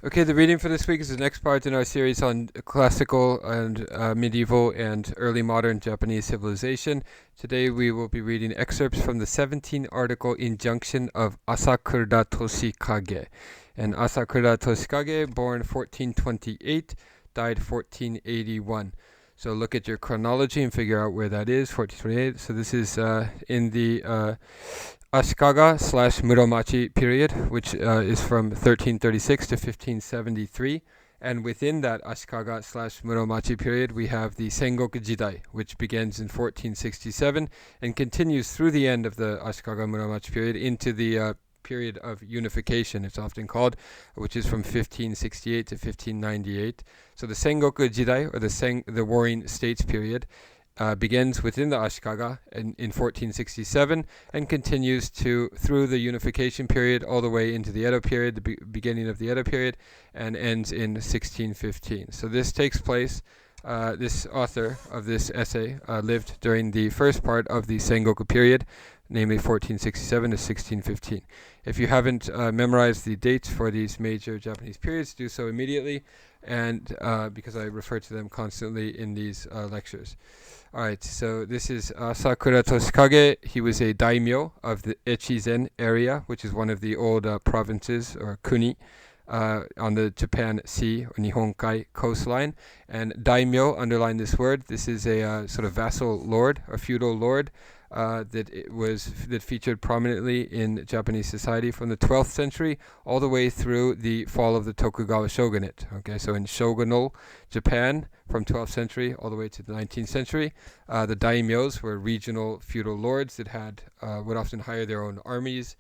Okay, the reading for this week is the next part in our series on classical and medieval and early modern Japanese civilization. Today we will be reading excerpts from the 17-Article Injunction of Asakura Toshikage. And Asakura Toshikage, born 1428, died 1481. So look at your chronology and figure out where that is, 1428. So this is in the Ashikaga / Muromachi period, which is from 1336 to 1573. And within that Ashikaga / Muromachi period, we have the Sengoku Jidai, which begins in 1467 and continues through the end of the Ashikaga Muromachi period into the period of unification, it's often called, which is from 1568 to 1598. So the Sengoku Jidai, or the Warring States period, begins within the Ashikaga in 1467 and continues through the unification period all the way into the Edo period, the beginning of the Edo period, and ends in 1615. So this takes place, this author of this essay lived during the first part of the Sengoku period, namely 1467 to 1615. If you haven't memorized the dates for these major Japanese periods, do so immediately, and because I refer to them constantly in these lectures. Alright, so this is Asakura Toshikage. He was a daimyo of the Echizen area, which is one of the old provinces, or kuni, on the Japan Sea, or Nihonkai coastline. And daimyo, underline this word, this is a sort of vassal lord, or feudal lord, that featured prominently in Japanese society from the 12th century all the way through the fall of the Tokugawa Shogunate. Okay, so in shogunal Japan from 12th century all the way to the 19th century, the daimyos were regional feudal lords that would often hire their own armies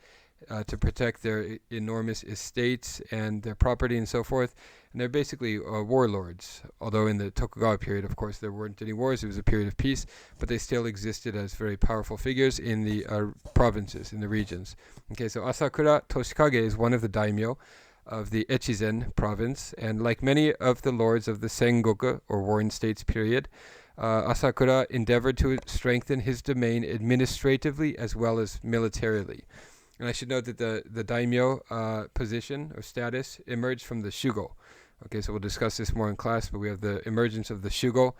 to protect their enormous estates and their property and so forth. And they're basically warlords, although in the Tokugawa period, of course, there weren't any wars. It was a period of peace, but they still existed as very powerful figures in the provinces, in the regions. Okay, so Asakura Toshikage is one of the daimyo of the Echizen province, and like many of the lords of the Sengoku, or Warring States period, Asakura endeavored to strengthen his domain administratively as well as militarily. And I should note that the daimyo position or status emerged from the shugo. Okay, so we'll discuss this more in class, but we have the emergence of the shugo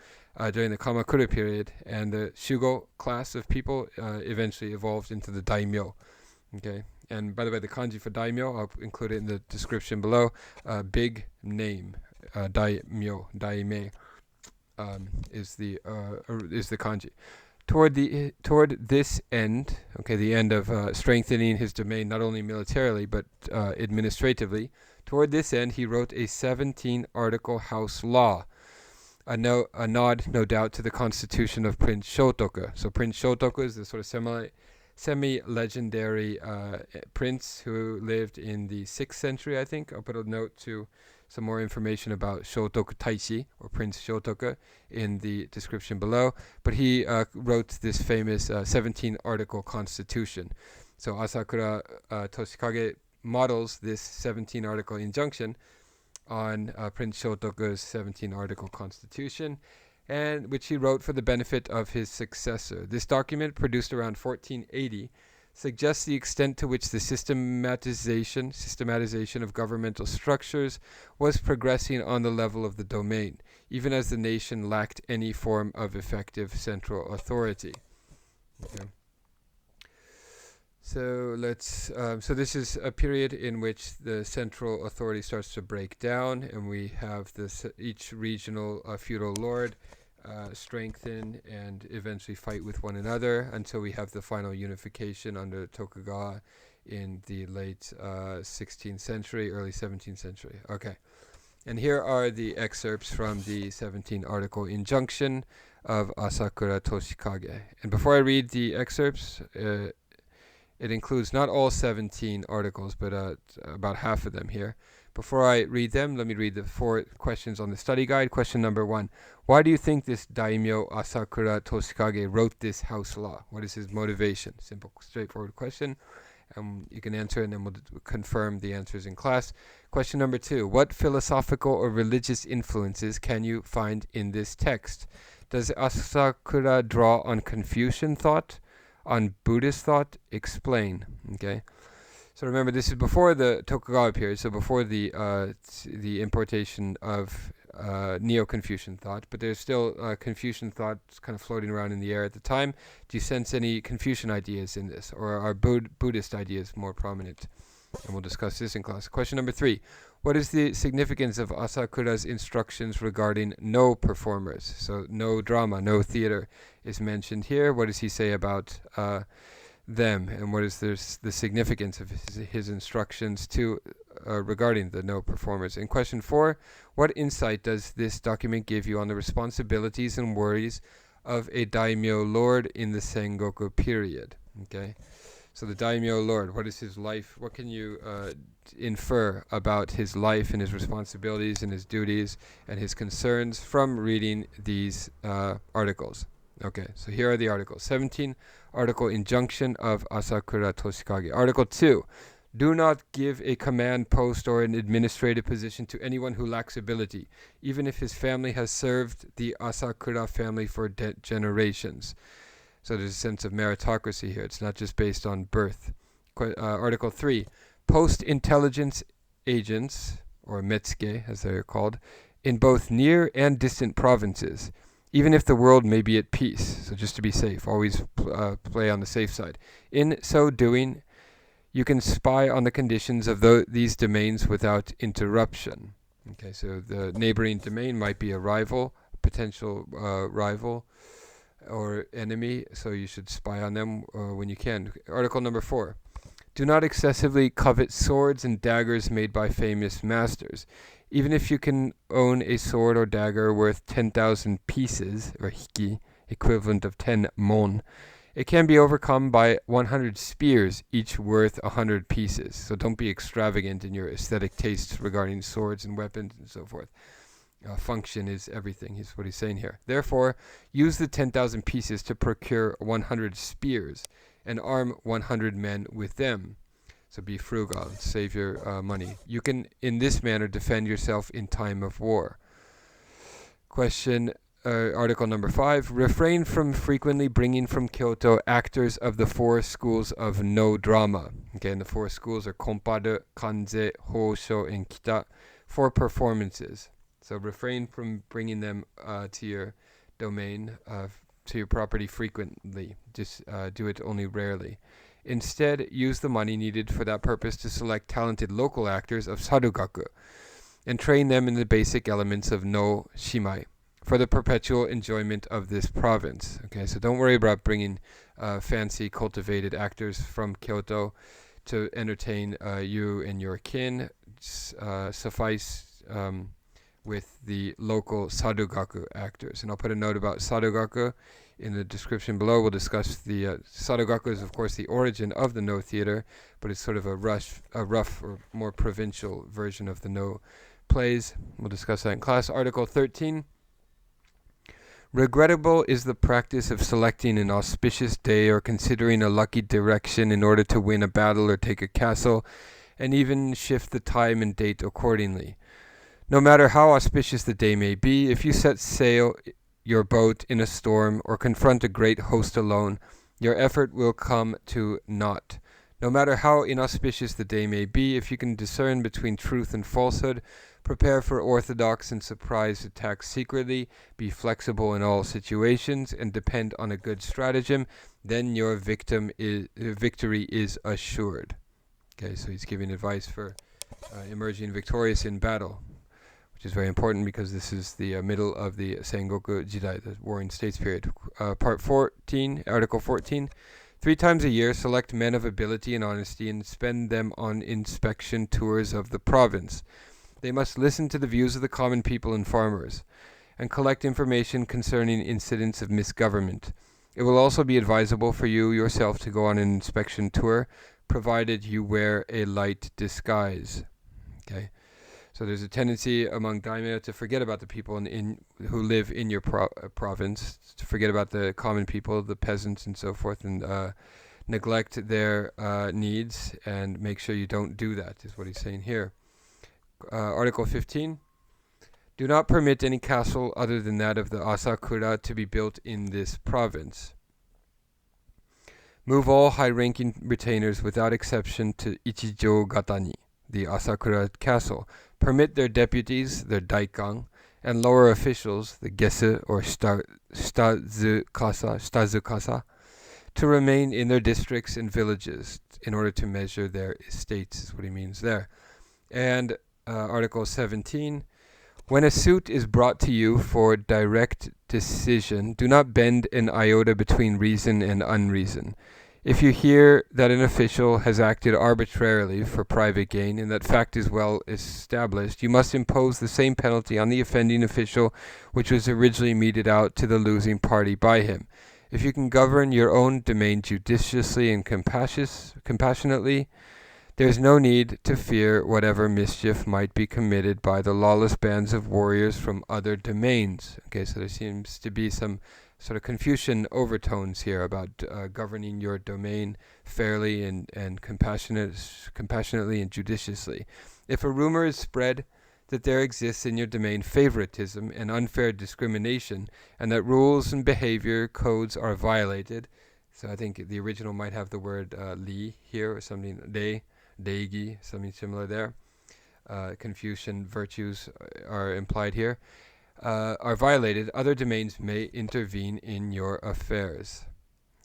during the Kamakura period, and the shugo class of people eventually evolved into the daimyo. Okay, and by the way, the kanji for daimyo, I'll include it in the description below. Big name, daimyo, daime, is the kanji. Toward this end, okay, the end of strengthening his domain not only militarily but administratively, toward this end he wrote a 17-article house law, a nod, no doubt, to the constitution of Prince Shotoku. So Prince Shotoku is the sort of semi-legendary prince who lived in the 6th century, I think. I'll put a note to some more information about Shotoku Taishi, or Prince Shotoku, in the description below. But he wrote this famous 17-article constitution. So Asakura Toshikage models this 17-article injunction on Prince Shotoku's 17-article constitution, and which he wrote for the benefit of his successor. This document, produced around 1480, suggests the extent to which the systematization of governmental structures was progressing on the level of the domain, even as the nation lacked any form of effective central authority. Okay. So so this is a period in which the central authority starts to break down, and we have each regional feudal lord strengthen and eventually fight with one another until we have the final unification under Tokugawa in the late 16th century, early 17th century. Okay, and here are the excerpts from the 17-article injunction of Asakura Toshikage. And before I read the excerpts, it includes not all 17 articles, but about half of them here. Before I read them, let me read the 4 questions on the study guide. Question number 1. Why do you think this daimyo Asakura Toshikage wrote this house law? What is his motivation? Simple, straightforward question. You can answer it, and then we'll confirm the answers in class. Question number 2. What philosophical or religious influences can you find in this text? Does Asakura draw on Confucian thought, on Buddhist thought? Explain. Okay. So remember, this is before the Tokugawa period, so before the importation of Neo-Confucian thought, but there's still Confucian thought kind of floating around in the air at the time. Do you sense any Confucian ideas in this, or are Buddhist ideas more prominent? And we'll discuss this in class. Question number 3. What is the significance of Asakura's instructions regarding no performers? So no drama, no theater is mentioned here. What does he say about them, and what is the significance of his instructions regarding the no performers? In question 4, what insight does this document give you on the responsibilities and worries of a daimyo lord in the Sengoku period? Okay, so the daimyo lord, what is his life? What can you infer about his life and his responsibilities and his duties and his concerns from reading these articles? Okay, so here are the articles. 17-Article Injunction of Asakura Toshikage. Article 2. Do not give a command post or an administrative position to anyone who lacks ability, even if his family has served the Asakura family for generations. So there's a sense of meritocracy here. It's not just based on birth. Article 3. Post intelligence agents, or metsuke as they are called, in both near and distant provinces, even if the world may be at peace. So just to be safe, always play on the safe side. In so doing, you can spy on the conditions of these domains without interruption. Okay, so the neighboring domain might be a rival, potential rival or enemy, so you should spy on them when you can. Article number 4. Do not excessively covet swords and daggers made by famous masters. Even if you can own a sword or dagger worth 10,000 pieces, or hiki, equivalent of 10 mon, it can be overcome by 100 spears, each worth 100 pieces. So don't be extravagant in your aesthetic tastes regarding swords and weapons and so forth. Function is everything, is what he's saying here. Therefore, use the 10,000 pieces to procure 100 spears and arm 100 men with them. So be frugal, save your money. You can, in this manner, defend yourself in time of war. Article number 5. Refrain from frequently bringing from Kyoto actors of the 4 schools of no drama. Okay, and the 4 schools are Konparu, Kanze, Hōshō, and Kita, for performances. So refrain from bringing them to your domain, to your property frequently. Just do it only rarely. Instead, use the money needed for that purpose to select talented local actors of Sarugaku and train them in the basic elements of no shimai for the perpetual enjoyment of this province. Okay, so don't worry about bringing fancy, cultivated actors from Kyoto to entertain you and your kin. Suffice with the local Sarugaku actors. And I'll put a note about Sarugaku in the description below. We'll discuss the Sarugaku is of course the origin of the No theater, but it's sort of a rough or more provincial version of the No plays. We'll discuss that in class. Article 13. Regrettable is the practice of selecting an auspicious day or considering a lucky direction in order to win a battle or take a castle, and even shift the time and date accordingly. No matter how auspicious the day may be, if you set sail your boat in a storm or confront a great host alone, your effort will come to naught. No matter how inauspicious the day may be, if you can discern between truth and falsehood, prepare for orthodox and surprise attacks secretly, be flexible in all situations, and depend on a good stratagem, then your victory is assured. Okay, so he's giving advice for emerging victorious in battle, which is very important because this is the middle of the Sengoku Jidai, the Warring States period. Part 14, Article 14. 3 times a year, select men of ability and honesty and spend them on inspection tours of the province. They must listen to the views of the common people and farmers, and collect information concerning incidents of misgovernment. It will also be advisable for you yourself to go on an inspection tour, provided you wear a light disguise. Okay. So there's a tendency among daimyo to forget about the people who live in your province, to forget about the common people, the peasants and so forth, and neglect their needs, and make sure you don't do that, is what he's saying here. Article 15. Do not permit any castle other than that of the Asakura to be built in this province. Move all high-ranking retainers without exception to Ichijō-gata-ni, the Asakura castle. Permit their deputies, their daikan, and lower officials, the gesu or shitazukasa, to remain in their districts and villages in order to measure their estates, is what he means there. And Article 17, when a suit is brought to you for direct decision, do not bend an iota between reason and unreason. If you hear that an official has acted arbitrarily for private gain and that fact is well established, you must impose the same penalty on the offending official which was originally meted out to the losing party by him. If you can govern your own domain judiciously and compassionately, there is no need to fear whatever mischief might be committed by the lawless bands of warriors from other domains. Okay, so there seems to be some sort of Confucian overtones here about governing your domain fairly and compassionately and judiciously. If a rumor is spread that there exists in your domain favoritism and unfair discrimination, and that rules and behavior codes are violated, so I think the original might have the word li here or something, deigi, something similar there. Confucian virtues are implied here. Are violated, other domains may intervene in your affairs.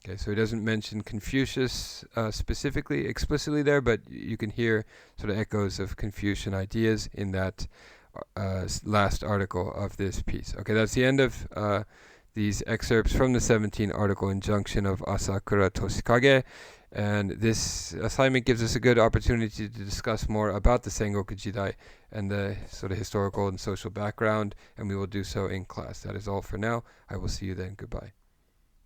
Okay, so he doesn't mention Confucius specifically, explicitly there, but you can hear sort of echoes of Confucian ideas in that last article of this piece. Okay, that's the end of these excerpts from the 17-article injunction of Asakura Toshikage. And this assignment gives us a good opportunity to discuss more about the Sengoku Jidai and the sort of historical and social background, and we will do so in class. That is all for now. I will see you then. Goodbye.